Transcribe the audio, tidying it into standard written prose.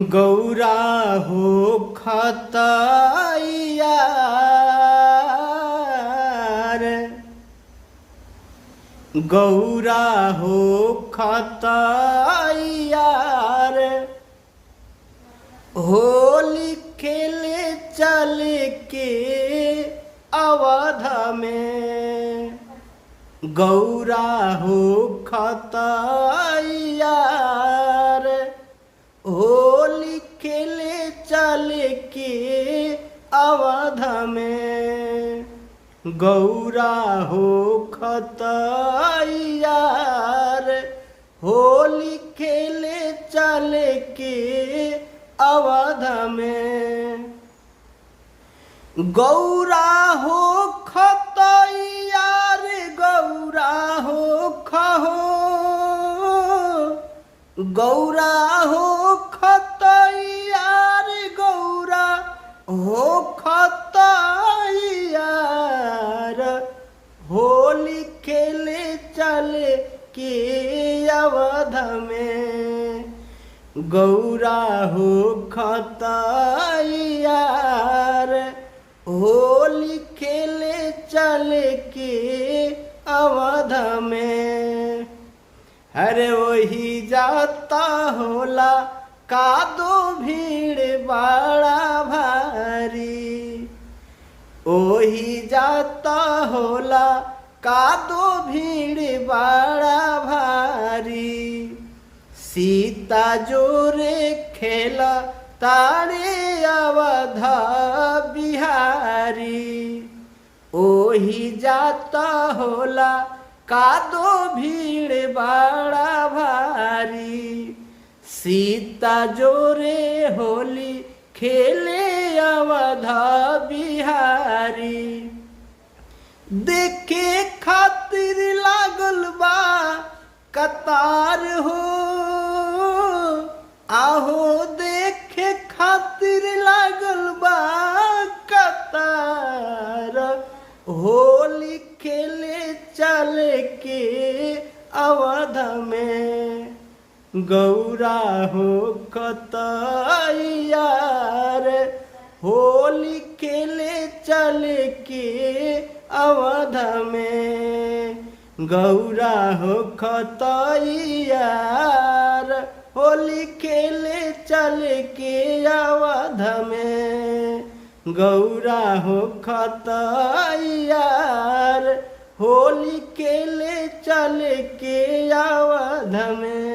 गौरा हो खतैयार, गौरा हो खतैयार, होली खेले चल के अवध में। गौरा हो खतैयार, होली खेले चल के अवध में। गौरा हो खतैयार, होली खेले चल के अवध में। गौरा हो खतैयार, गौरा हो खहो, गौरा हो खतैयार, गौरा हो खतैयार, होली खेले चल के अवध में। गौरा हो खतैयार, होली खेले चल के अवध में। अरे वही जाता होला कादो भीड़ बड़ा भारी, वही जाता होला कादो भीड़ बड़ा भारी। सीता जोरे खेला तारे अवध बिहारी, ओही जाता होला कादो भीड़ बड़ा भारी। सीता जोरे होली खेले अवध बिहारी। देखे खातिर लागल बा कतार हो, आहो देखे खातिर लागल बा कतार। होली खेले चल के अवध में। गौरा हो खतैयार, होली खेले चल के अवध में। गौरा हो खतैयार, होली खेले चल के अवध में। गौरा हो खतैयार, होली खेले चल के अवध में।